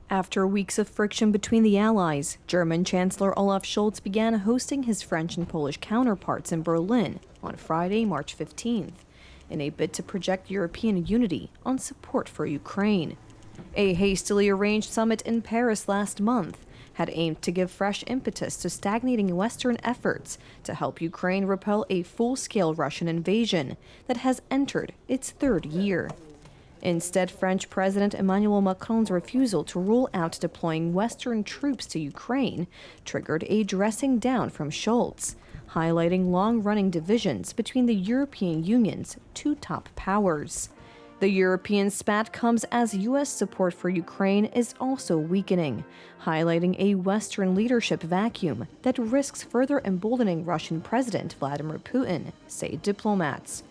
After weeks of friction between the Allies, German Chancellor Olaf Scholz began hosting his French and Polish counterparts in Berlin on Friday, March 15th, in a bid to project European unity on support for Ukraine. A hastily arranged summit in Paris last month had aimed to give fresh impetus to stagnating Western efforts to help Ukraine repel a full-scale Russian invasion that has entered its third year. Instead, French President Emmanuel Macron's refusal to rule out deploying Western troops to Ukraine triggered a dressing down from Scholz, highlighting long-running divisions between the European Union's two top powers. The European spat comes as U.S. support for Ukraine is also weakening, highlighting a Western leadership vacuum that risks further emboldening Russian President Vladimir Putin, say diplomats.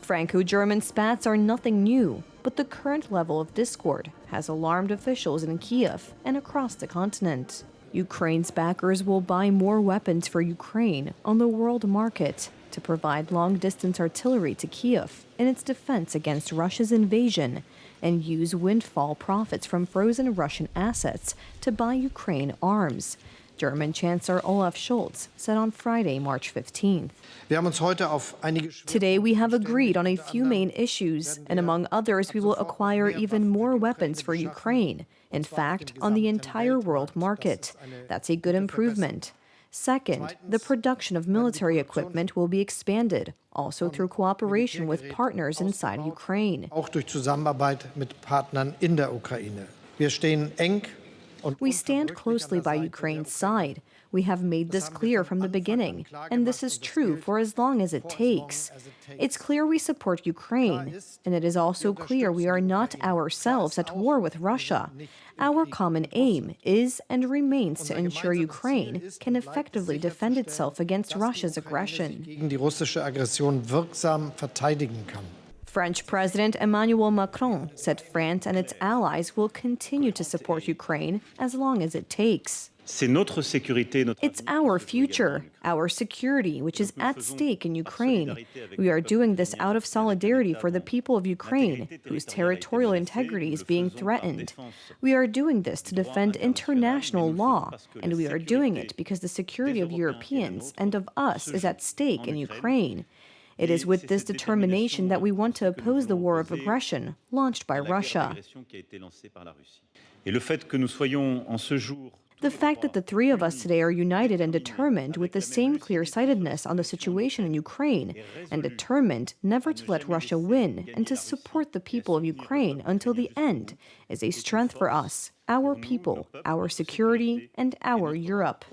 Franco-German spats are nothing new, but the current level of discord has alarmed officials in Kiev and across the continent. Ukraine's backers will buy more weapons for Ukraine on the world market to provide long-distance artillery to Kiev in its defense against Russia's invasion and use windfall profits from frozen Russian assets to buy Ukraine arms, German Chancellor Olaf Scholz said on Friday, March 15th. Today we have agreed on a few main issues, and among others we will acquire even more weapons for Ukraine, in fact, on the entire world market. That's a good improvement. Second, the production of military equipment will be expanded, also through cooperation with partners inside Ukraine. We stand closely by Ukraine's side. We have made this clear from the beginning, and this is true for as long as it takes. It's clear we support Ukraine, and it is also clear we are not ourselves at war with Russia. Our common aim is and remains to ensure Ukraine can effectively defend itself against Russia's aggression. French President Emmanuel Macron said France and its allies will continue to support Ukraine as long as it takes. It's our future, our security, which is at stake in Ukraine. We are doing this out of solidarity for the people of Ukraine, whose territorial integrity is being threatened. We are doing this to defend international law, and we are doing it because the security of Europeans and of us is at stake in Ukraine. It is with this determination that we want to oppose the war of aggression launched by Russia. The fact that the three of us today are united and determined with the same clear-sightedness on the situation in Ukraine, and determined never to let Russia win and to support the people of Ukraine until the end, is a strength for us, our people, our security, and our Europe.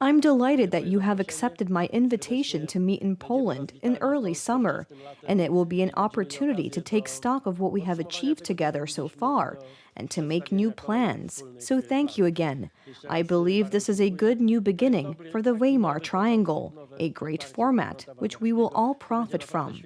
I'm delighted that you have accepted my invitation to meet in Poland in early summer, and it will be an opportunity to take stock of what we have achieved together so far and to make new plans. So thank you again. I believe this is a good new beginning for the Weimar Triangle, a great format which we will all profit from.